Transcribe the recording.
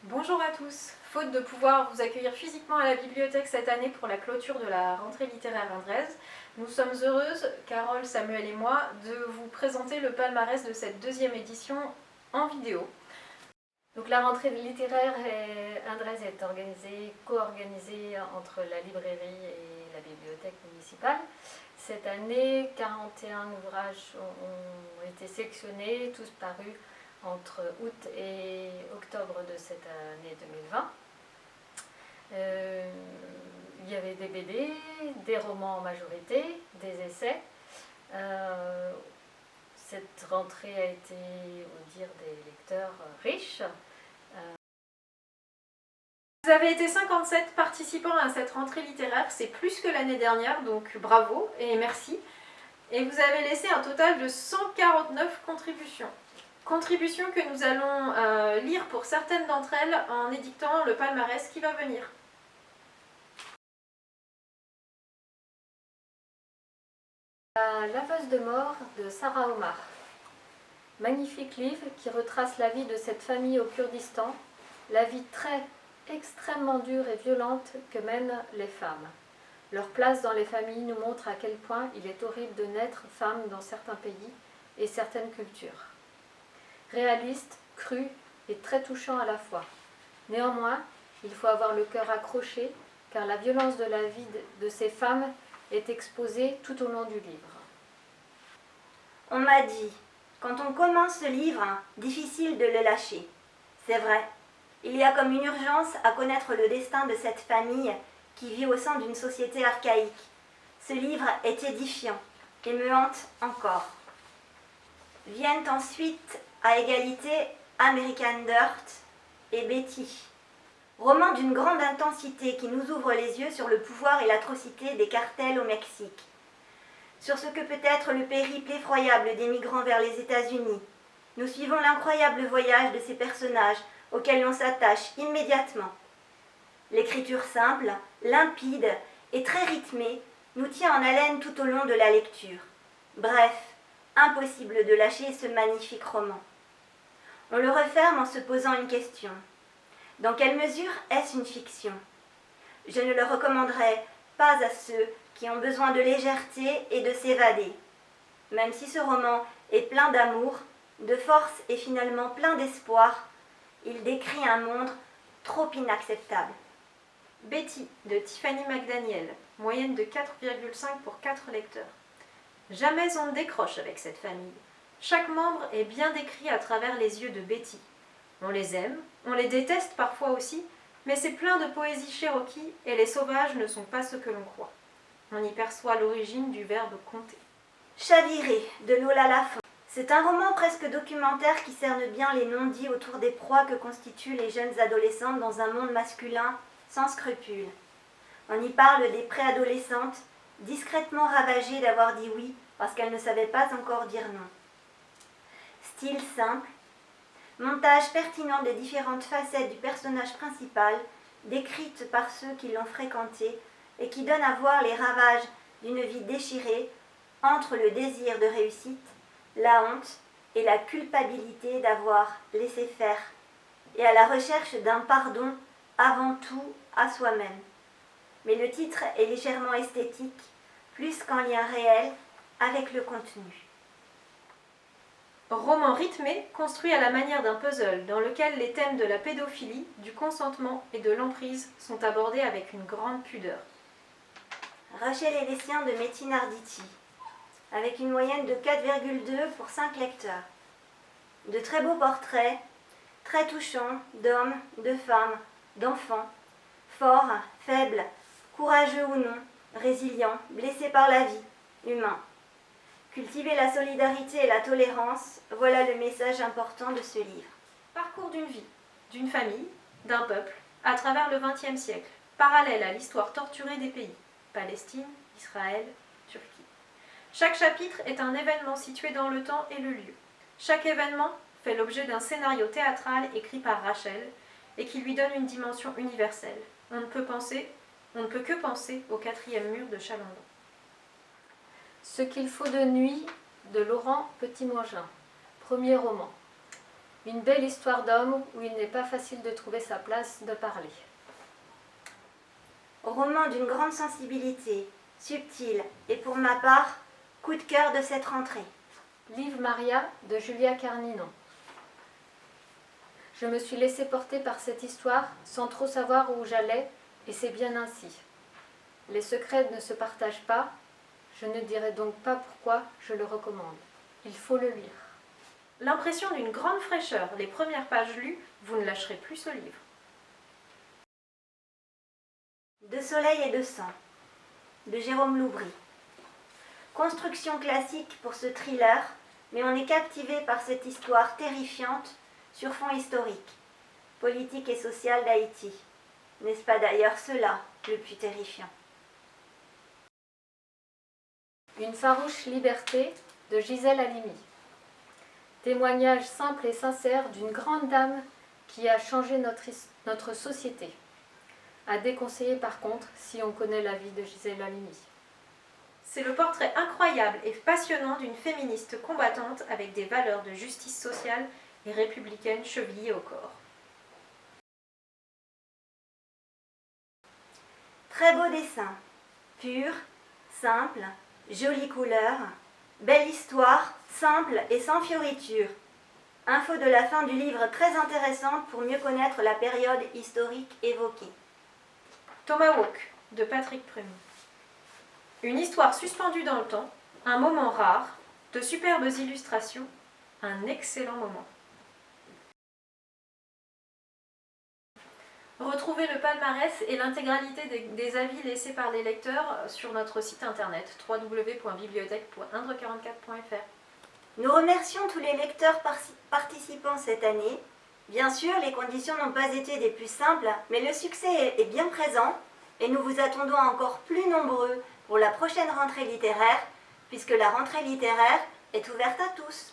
Bonjour à tous. Faute de pouvoir vous accueillir physiquement à la bibliothèque cette année pour la clôture de la rentrée littéraire indraise, nous sommes heureuses, Carole, Samuel et moi, de vous présenter le palmarès de cette deuxième édition en vidéo. Donc la rentrée littéraire indraise est co-organisée entre la librairie et la bibliothèque municipale. Cette année, 41 ouvrages ont été sélectionnés, tous parus entre août et octobre de cette année 2020. Il y avait des BD, des romans en majorité, des essais. Cette rentrée a été, au dire des lecteurs, riche. Vous avez été 57 participants à cette rentrée littéraire, c'est plus que l'année dernière, donc bravo et merci. Et vous avez laissé un total de 149 contributions. Contributions que nous allons lire pour certaines d'entre elles en édictant le palmarès qui va venir. La laveuse de mort de Sarah Omar. Magnifique livre qui retrace la vie de cette famille au Kurdistan, la vie extrêmement dure et violente que mènent les femmes. Leur place dans les familles nous montre à quel point il est horrible de naître femme dans certains pays et certaines cultures. Réaliste, cru et très touchant à la fois. Néanmoins, il faut avoir le cœur accroché car la violence de la vie de ces femmes est exposée tout au long du livre. On m'a dit, quand on commence ce livre, difficile de le lâcher. C'est vrai, il y a comme une urgence à connaître le destin de cette famille qui vit au sein d'une société archaïque. Ce livre est édifiant et me hante encore. Viennent ensuite à égalité American Dirt et Betty. Roman d'une grande intensité qui nous ouvre les yeux sur le pouvoir et l'atrocité des cartels au Mexique. Sur ce que peut être le périple effroyable des migrants vers les États-Unis. Nous suivons l'incroyable voyage de ces personnages auxquels l'on s'attache immédiatement. L'écriture simple, limpide et très rythmée nous tient en haleine tout au long de la lecture. Bref, impossible de lâcher ce magnifique roman. On le referme en se posant une question. Dans quelle mesure est-ce une fiction ? Je ne le recommanderais pas à ceux qui ont besoin de légèreté et de s'évader. Même si ce roman est plein d'amour, de force et finalement plein d'espoir, il décrit un monde trop inacceptable. Betty de Tiffany McDaniel, moyenne de 4,5 pour 4 lecteurs. Jamais on ne décroche avec cette famille. Chaque membre est bien décrit à travers les yeux de Betty. On les aime, on les déteste parfois aussi, mais c'est plein de poésie cherokee et les sauvages ne sont pas ce que l'on croit. On y perçoit l'origine du verbe compter. Chaviré de Lola Lafont. C'est un roman presque documentaire qui cerne bien les non-dits autour des proies que constituent les jeunes adolescentes dans un monde masculin sans scrupules. On y parle des préadolescentes, discrètement ravagées d'avoir dit oui parce qu'elles ne savaient pas encore dire non. Style simple, montage pertinent des différentes facettes du personnage principal, décrites par ceux qui l'ont fréquenté et qui donnent à voir les ravages d'une vie déchirée entre le désir de réussite, la honte et la culpabilité d'avoir laissé faire, et à la recherche d'un pardon avant tout à soi-même. Mais le titre est légèrement esthétique, plus qu'en lien réel avec le contenu. Roman rythmé, construit à la manière d'un puzzle, dans lequel les thèmes de la pédophilie, du consentement et de l'emprise sont abordés avec une grande pudeur. Rachel et les siens de Metin Arditi, avec une moyenne de 4,2 pour 5 lecteurs. De très beaux portraits, très touchants, d'hommes, de femmes, d'enfants, forts, faibles, courageux ou non, résilients, blessés par la vie, humains. Cultiver la solidarité et la tolérance, voilà le message important de ce livre. Parcours d'une vie, d'une famille, d'un peuple, à travers le XXe siècle, parallèle à l'histoire torturée des pays, Palestine, Israël, Turquie. Chaque chapitre est un événement situé dans le temps et le lieu. Chaque événement fait l'objet d'un scénario théâtral écrit par Rachel et qui lui donne une dimension universelle. On ne peut que penser au 4e mur de Chalandon. Ce qu'il faut de nuit de Laurent Petit-Mangin. Premier roman. Une belle histoire d'homme où il n'est pas facile de trouver sa place de parler. Roman d'une grande sensibilité, subtil et pour ma part, coup de cœur de cette rentrée. Livre Maria de Julia Carninon. Je me suis laissée porter par cette histoire sans trop savoir où j'allais, et c'est bien ainsi. Les secrets ne se partagent pas, je ne dirai donc pas pourquoi je le recommande. Il faut le lire. L'impression d'une grande fraîcheur, les premières pages lues, vous ne lâcherez plus ce livre. De soleil et de sang, de Jérôme Loubry. Construction classique pour ce thriller, mais on est captivé par cette histoire terrifiante sur fond historique, politique et social d'Haïti. N'est-ce pas d'ailleurs cela le plus terrifiant? Une farouche liberté de Gisèle Halimi. Témoignage simple et sincère d'une grande dame qui a changé notre société. À déconseiller par contre si on connaît la vie de Gisèle Halimi. C'est le portrait incroyable et passionnant d'une féministe combattante avec des valeurs de justice sociale et républicaine chevillées au corps. Très beau dessin, pur, simple, jolie couleur, belle histoire, simple et sans fioriture. Info de la fin du livre très intéressante pour mieux connaître la période historique évoquée. Tomahawk de Patrick Prumy. Une histoire suspendue dans le temps, un moment rare, de superbes illustrations, un excellent moment. Retrouvez le palmarès et l'intégralité des avis laissés par les lecteurs sur notre site internet www.bibliothèque.indre44.fr. Nous remercions tous les lecteurs participants cette année. Bien sûr, les conditions n'ont pas été des plus simples, mais le succès est bien présent et nous vous attendons encore plus nombreux pour la prochaine rentrée littéraire, puisque la rentrée littéraire est ouverte à tous.